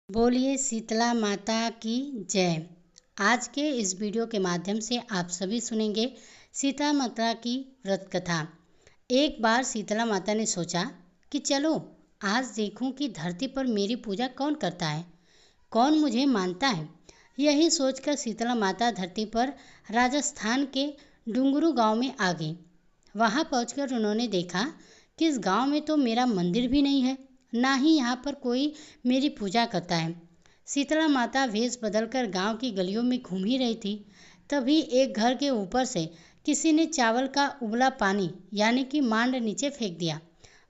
बोलिए शीतला माता की जय। आज के इस वीडियो के माध्यम से आप सभी सुनेंगे शीतला माता की व्रत कथा। एक बार शीतला माता ने सोचा कि चलो आज देखूं कि धरती पर मेरी पूजा कौन करता है, कौन मुझे मानता है। यही सोचकर शीतला माता धरती पर राजस्थान के डुंगरू गांव में आ गई। वहां पहुंचकर उन्होंने देखा कि इस गांव में तो मेरा मंदिर भी नहीं है, ना ही यहाँ पर कोई मेरी पूजा करता है। शीतला माता वेश बदलकर गांव की गलियों में घूम ही रही थी। तभी एक घर के ऊपर से किसी ने चावल का उबला पानी यानी कि मांड नीचे फेंक दिया।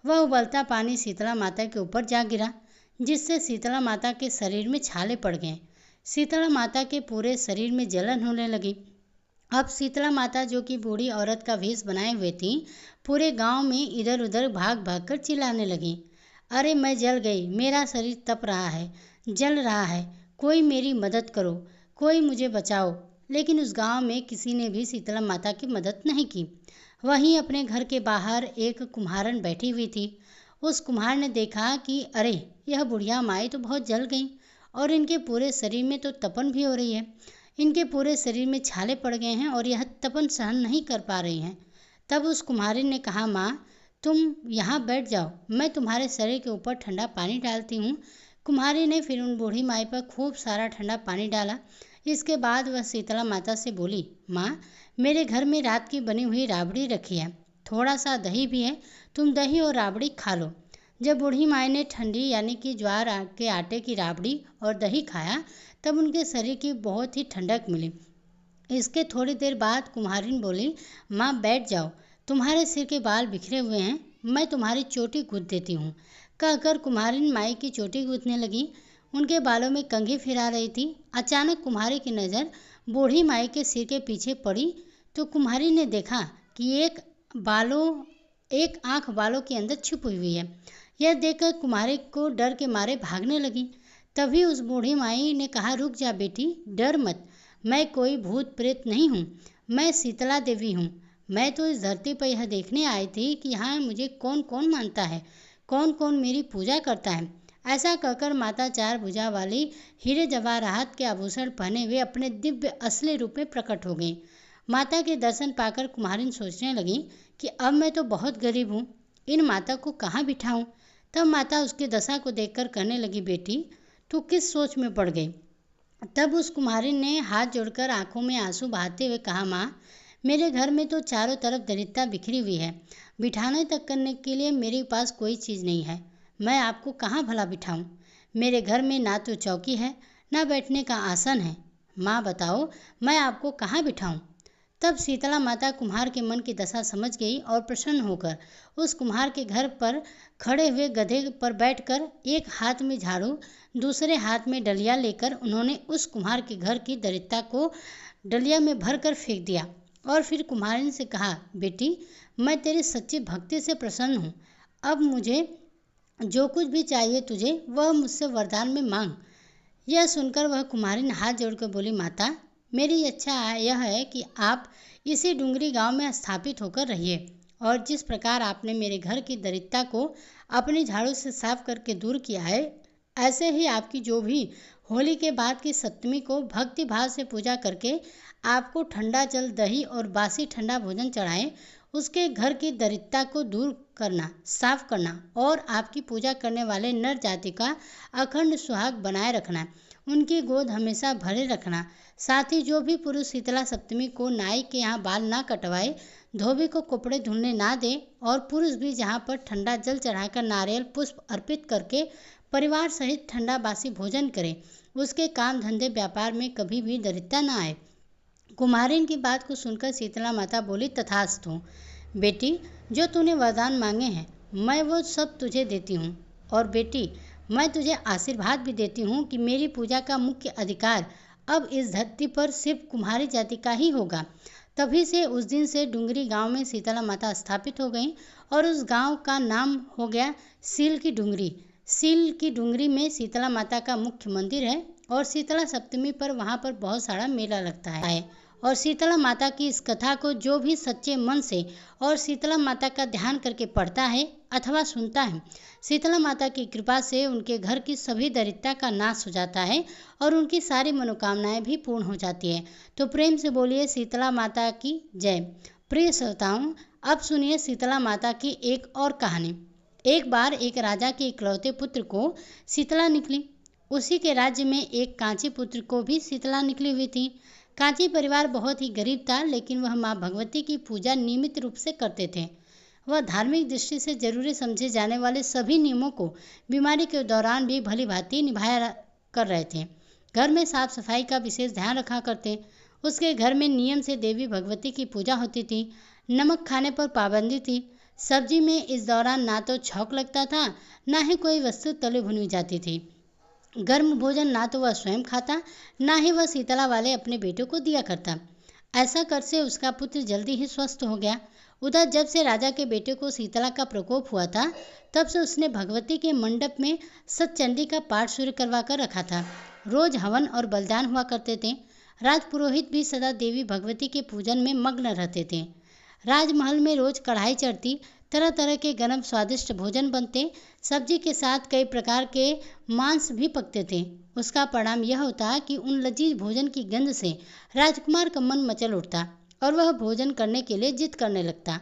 वह उबलता पानी शीतला माता के ऊपर जा गिरा, जिससे शीतला माता के शरीर में छाले पड़ गए। शीतला माता के पूरे शरीर में जलन होने लगी। अब शीतला माता, जो कि बूढ़ी औरत का वेश बनाए हुए थी, पूरे गांव में इधर उधर भाग भाग कर चिल्लाने लगी, अरे मैं जल गई, मेरा शरीर तप रहा है, जल रहा है, कोई मेरी मदद करो, कोई मुझे बचाओ। लेकिन उस गांव में किसी ने भी शीतला माता की मदद नहीं की। वहीं अपने घर के बाहर एक कुम्हारन बैठी हुई थी। उस कुम्हार ने देखा कि अरे यह बुढ़िया माई तो बहुत जल गई और इनके पूरे शरीर में तो तपन भी हो रही है। इनके पूरे शरीर में छाले पड़ गए हैं और यह तपन सहन नहीं कर पा रही हैं। तब उस कुम्हारी ने कहा, माँ तुम यहाँ बैठ जाओ, मैं तुम्हारे शरीर के ऊपर ठंडा पानी डालती हूँ। कुम्हारी ने फिर उन बूढ़ी माई पर खूब सारा ठंडा पानी डाला। इसके बाद वह शीतला माता से बोली, माँ मेरे घर में रात की बनी हुई राबड़ी रखी है, थोड़ा सा दही भी है, तुम दही और राबड़ी खा लो। जब बूढ़ी माई ने ठंडी यानी कि ज्वार के आटे की राबड़ी और दही खाया, तब उनके शरीर की बहुत ही ठंडक मिली। इसके थोड़ी देर बाद कुम्हारिन बोली, माँ बैठ जाओ, तुम्हारे सिर के बाल बिखरे हुए हैं, मैं तुम्हारी चोटी गूंथ देती हूँ। कहकर कुम्हारिन माई की चोटी गूंथने लगी। उनके बालों में कंघी फिरा रही थी। अचानक कुम्हारी की नज़र बूढ़ी माई के सिर के पीछे पड़ी तो कुम्हारी ने देखा कि एक आंख बालों के अंदर छुपी हुई है। यह देखकर कुम्हारी को डर के मारे भागने लगी। तभी उस बूढ़ी माई ने कहा, रुक जा बेटी, डर मत, मैं कोई भूत प्रेत नहीं हूँ, मैं शीतला देवी हूँ। मैं तो इस धरती पर यह देखने आई थी कि यहाँ मुझे कौन कौन मानता है, कौन कौन मेरी पूजा करता है। ऐसा कहकर माता चार भुजा वाली हीरे जवाहरात के आभूषण पहने हुए अपने दिव्य असली रूप में प्रकट हो गई। माता के दर्शन पाकर कुम्हारिन सोचने लगी कि अब मैं तो बहुत गरीब हूँ, इन माता को कहाँ बिठाऊँ। तब माता उसकी दशा को देखकर कहने लगी, बेटी तू किस सोच में पड़ गई। तब उस कुम्हारिन ने हाथ जोड़कर आंखों में आंसू बहाते हुए कहा, माँ मेरे घर में तो चारों तरफ दरिद्रता बिखरी हुई है, बिठाने तक करने के लिए मेरे पास कोई चीज़ नहीं है, मैं आपको कहाँ भला बिठाऊं। मेरे घर में ना तो चौकी है, ना बैठने का आसन है, माँ बताओ मैं आपको कहाँ बिठाऊं। तब शीतला माता कुम्हार के मन की दशा समझ गई और प्रसन्न होकर उस कुम्हार के घर पर खड़े हुए गधे पर बैठकर एक हाथ में झाड़ू, दूसरे हाथ में डलिया लेकर उन्होंने उस कुम्हार के घर की दरिद्रता को डलिया में भरकर फेंक दिया और फिर कुम्हारिन से कहा, बेटी मैं तेरी सच्ची भक्ति से प्रसन्न हूँ, अब मुझे जो कुछ भी चाहिए तुझे वह मुझसे वरदान में मांग। यह सुनकर वह कुम्हारिन हाथ जोड़कर बोली, माता मेरी इच्छा यह है कि आप इसी डुंगरी गांव में स्थापित होकर रहिए और जिस प्रकार आपने मेरे घर की दरिद्रता को अपनी झाड़ू से साफ करके दूर किया है, ऐसे ही आपकी जो भी होली के बाद की सप्तमी को भक्ति भाव से पूजा करके आपको ठंडा जल, दही और बासी ठंडा भोजन चढ़ाएं, उसके घर की दरिद्रता को दूर करना, साफ करना और आपकी पूजा करने वाले नर जाति का अखंड सुहाग बनाए रखना, उनकी गोद हमेशा भरे रखना। साथ ही जो भी पुरुष शीतला सप्तमी को नाई के यहाँ बाल ना कटवाए, धोबी को कपड़े धुलने ना दे और पुरुष भी जहाँ पर ठंडा जल चढ़ाकर नारियल पुष्प अर्पित करके परिवार सहित ठंडा बासी भोजन करे, उसके काम धंधे व्यापार में कभी भी दरिद्रता ना आए। कुम्हारिन की बात को सुनकर शीतला माता बोली, तथास्तु बेटी, जो तूने वरदान मांगे हैं मैं वो सब तुझे देती हूँ और बेटी मैं तुझे आशीर्वाद भी देती हूँ कि मेरी पूजा का मुख्य अधिकार अब इस धरती पर सिर्फ कुम्हारी जाति का ही होगा। तभी से उस दिन से डुंगरी गांव में शीतला माता स्थापित हो गई और उस गांव का नाम हो गया सील की डुंगरी। सील की डुंगरी में शीतला माता का मुख्य मंदिर है और शीतला सप्तमी पर वहां पर बहुत सारा मेला लगता है और शीतला माता की इस कथा को जो भी सच्चे मन से और शीतला माता का ध्यान करके पढ़ता है अथवा सुनता है, शीतला माता की कृपा से उनके घर की सभी दरिद्रता का नाश हो जाता है और उनकी सारी मनोकामनाएं भी पूर्ण हो जाती है। तो प्रेम से बोलिए शीतला माता की जय। प्रिय श्रोताओं, अब सुनिए शीतला माता की एक और कहानी। एक बार एक राजा के इकलौते पुत्र को शीतला निकली। उसी के राज्य में एक कांची पुत्र को भी शीतला निकली हुई थी। कांची परिवार बहुत ही गरीब था, लेकिन वह माँ भगवती की पूजा नियमित रूप से करते थे। वह धार्मिक दृष्टि से जरूरी समझे जाने वाले सभी नियमों को बीमारी के दौरान भी भली भांति निभाया कर रहे थे। घर में साफ सफाई का विशेष ध्यान रखा करते। उसके घर में नियम से देवी भगवती की पूजा होती थी। नमक खाने पर पाबंदी थी। सब्जी में इस दौरान ना तो छौंक लगता था, ना ही कोई वस्तु तली भुनी जाती थी। गर्म भोजन ना तो वह स्वयं खाता, ना ही वह शीतला वाले अपने बेटे को दिया करता। ऐसा कर से उसका पुत्र जल्दी ही स्वस्थ हो गया। उधर जब से राजा के बेटे को शीतला का प्रकोप हुआ था, तब से उसने भगवती के मंडप में सतचंडी का पाठ शुरू करवा कर रखा था। रोज हवन और बलिदान हुआ करते थे। राजपुरोहित भी सदा देवी भगवती के पूजन में मग्न रहते थे। राजमहल में रोज कढ़ाई चढ़ती, तरह तरह के गर्म स्वादिष्ट भोजन बनते, सब्जी के साथ कई प्रकार के मांस भी पकते थे। उसका परिणाम यह होता कि उन लजीज भोजन की गंध से राजकुमार का मन मचल उठता और वह भोजन करने के लिए जिद करने लगता।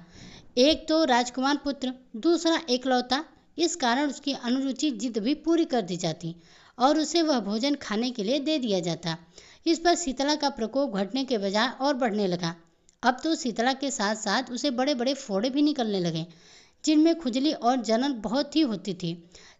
एक तो राजकुमार पुत्र, दूसरा एकलौता, इस कारण उसकी अनुरुचि जिद भी पूरी कर दी जाती और उसे वह भोजन खाने के लिए दे दिया जाता। इस पर शीतला का प्रकोप घटने के बजाय और बढ़ने लगा। अब तो शीतला के साथ साथ उसे बड़े बड़े फोड़े भी निकलने लगे, जिनमें खुजली और जलन बहुत ही होती थी।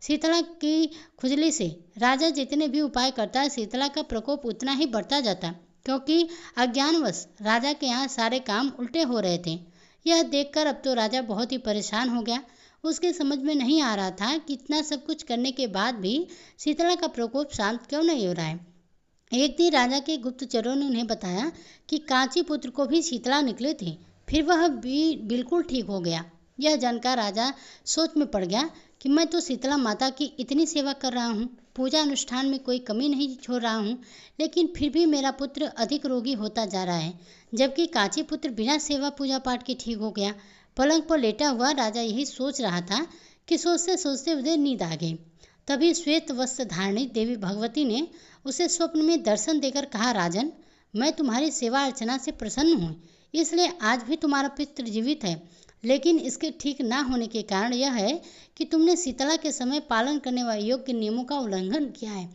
शीतला की खुजली से राजा जितने भी उपाय करता, शीतला का प्रकोप उतना ही बढ़ता जाता, क्योंकि अज्ञानवश राजा के यहाँ सारे काम उल्टे हो रहे थे। यह देखकर अब तो राजा बहुत ही परेशान हो गया। उसके समझ में नहीं आ रहा था कि इतना सब कुछ करने के बाद भी शीतला का प्रकोप शांत क्यों नहीं हो रहा है। एक दिन राजा के गुप्तचरों ने उन्हें बताया कि कांची पुत्र को भी शीतला निकली थी, फिर वह भी बिल्कुल ठीक हो गया। यह जानकर राजा सोच में पड़ गया कि मैं तो शीतला माता की इतनी सेवा कर रहा हूँ, पूजा अनुष्ठान में कोई कमी नहीं छोड़ रहा हूँ, लेकिन फिर भी मेरा पुत्र अधिक रोगी होता जा रहा है, जबकि कांची पुत्र बिना सेवा पूजा पाठ के ठीक हो गया। पलंग पर लेटा हुआ राजा यही सोच रहा था कि सोचते सोचते उसे नींद आ गई। तभी श्वेत वस्त्र धारणी देवी भगवती ने उसे स्वप्न में दर्शन देकर कहा, राजन, मैं तुम्हारी सेवा अर्चना से प्रसन्न हूँ, इसलिए आज भी तुम्हारा पितृ जीवित है। लेकिन इसके ठीक ना होने के कारण यह है कि तुमने शीतला के समय पालन करने वाले योग्य नियमों का उल्लंघन किया है।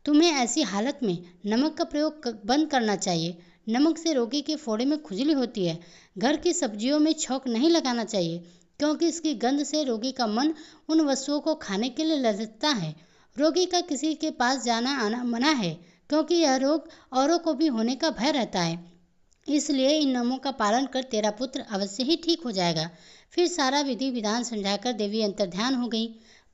तुम्हें ऐसी हालत में नमक का प्रयोग बंद करना चाहिए। नमक से रोगी के फोड़े में खुजली होती है। घर की सब्जियों में छौंक नहीं लगाना चाहिए, क्योंकि इसकी गंध से रोगी का मन उन वस्तुओं को खाने के लिए ललचता है। रोगी का किसी के पास जाना आना मना है, क्योंकि यह रोग औरों को भी होने का भय रहता है। इसलिए इन नियमों का पालन कर तेरा पुत्र अवश्य ही ठीक हो जाएगा। फिर सारा विधि विधान समझाकर देवी अंतर्ध्यान हो गई।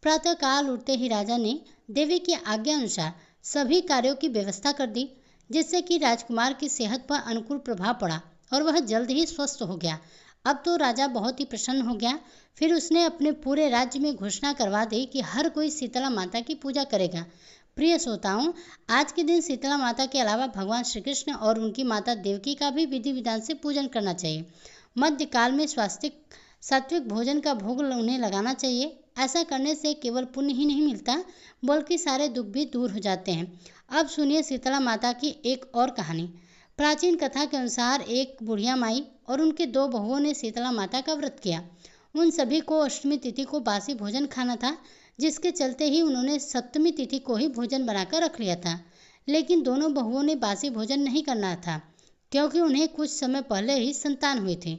प्रातः काल उठते ही राजा ने देवी की आज्ञा अनुसार सभी कार्यों की व्यवस्था कर दी, जिससे कि राजकुमार की सेहत पर अनुकूल प्रभाव पड़ा और वह जल्द ही स्वस्थ हो गया। अब तो राजा बहुत ही प्रसन्न हो गया। फिर उसने अपने पूरे राज्य में घोषणा करवा दी कि हर कोई शीतला माता की पूजा करेगा। प्रिय श्रोताओं, आज के दिन शीतला माता के अलावा भगवान श्री कृष्ण और उनकी माता देवकी का भी विधि विधान से पूजन करना चाहिए। मध्यकाल में सात्विक भोजन का भोग उन्हें लगाना चाहिए। ऐसा करने से केवल पुण्य ही नहीं मिलता, बल्कि सारे दुख भी दूर हो जाते हैं। अब सुनिए शीतला माता की एक और कहानी। प्राचीन कथा के अनुसार एक बुढ़िया माई और उनके 2 बहुओं ने शीतला माता का व्रत किया। उन सभी को अष्टमी तिथि को बासी भोजन खाना था, जिसके चलते ही उन्होंने सप्तमी तिथि को ही भोजन बनाकर रख लिया था। लेकिन दोनों बहुओं ने बासी भोजन नहीं करना था, क्योंकि उन्हें कुछ समय पहले ही संतान हुए थे।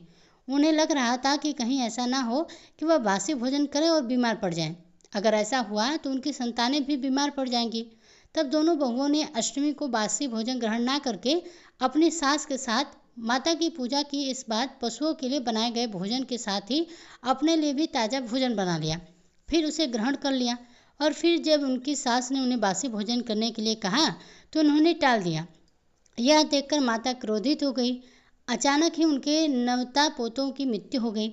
उन्हें लग रहा था कि कहीं ऐसा ना हो कि वह बासी भोजन करें और बीमार पड़ जाएं। अगर ऐसा हुआ तो उनकी संतानें भी बीमार पड़ जाएंगी। तब दोनों बहुओं ने अष्टमी को बासी भोजन ग्रहण ना करके अपनी सास के साथ माता की पूजा की। इस बाद पशुओं के लिए बनाए गए भोजन के साथ ही अपने लिए भी ताज़ा भोजन बना लिया, फिर उसे ग्रहण कर लिया। और फिर जब उनकी सास ने उन्हें बासी भोजन करने के लिए कहा तो उन्होंने टाल दिया। यह देखकर माता क्रोधित हो गई। अचानक ही उनके नवता पोतों की मृत्यु हो गई।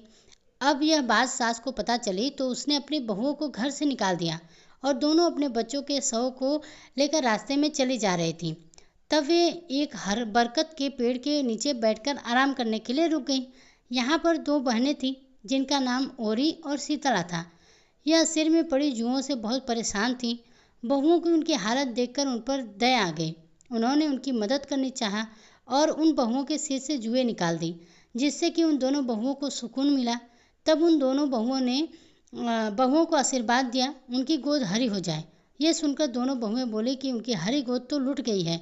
अब यह बात सास को पता चली तो उसने अपनी बहुओं को घर से निकाल दिया और दोनों अपने बच्चों के शव को लेकर रास्ते में चली जा रही थी। तब वे एक हर बरगद के पेड़ के नीचे बैठकर आराम करने के लिए रुक गईं। यहाँ पर दो बहनें थीं जिनका नाम ओरी और शीतला था। यह सिर में पड़ी जुओं से बहुत परेशान थीं। बहुओं की उनकी हालत देखकर उन पर दया आ गई। उन्होंने उनकी मदद करनी चाहा और उन बहुओं के सिर से जुएं निकाल दी, जिससे कि उन दोनों बहुओं को सुकून मिला। तब उन दोनों बहुओं को आशीर्वाद दिया उनकी गोद हरी हो जाए। ये सुनकर दोनों बहुएं बोली कि उनकी हरी गोद तो लुट गई है।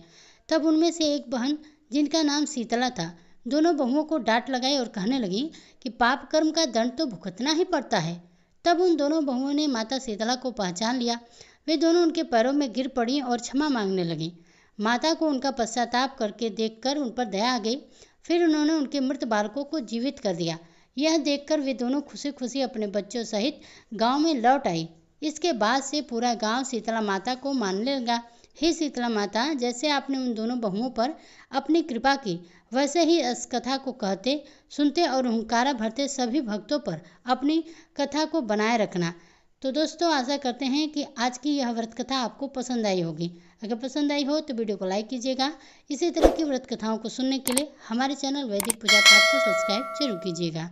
तब उनमें से एक बहन जिनका नाम शीतला था दोनों बहुओं को डांट लगाई और कहने लगी कि पाप कर्म का दंड तो भुगतना ही पड़ता है। तब उन दोनों बहुओं ने माता शीतला को पहचान लिया। वे दोनों उनके पैरों में गिर पड़ी और क्षमा मांगने लगीं। माता को उनका पश्चाताप करके देखकर उन पर दया आ गई। फिर उन्होंने उनके मृत बालकों को जीवित कर दिया। यह देखकर वे दोनों खुशी खुशी अपने बच्चों सहित गांव में लौट आई। इसके बाद से पूरा गांव शीतला माता को मानने लगा। हे शीतला माता, जैसे आपने उन दोनों बहुओं पर अपनी कृपा की, वैसे ही इस कथा को कहते, सुनते और हुंकारा भरते सभी भक्तों पर अपनी कथा को बनाए रखना। तो दोस्तों, आशा करते हैं कि आज की यह व्रत कथा आपको पसंद आई होगी। अगर पसंद आई हो तो वीडियो को लाइक कीजिएगा। इसी तरह की व्रत कथाओं को सुनने के लिए हमारे चैनल वैदिक पूजा पाठ को सब्सक्राइब जरूर कीजिएगा।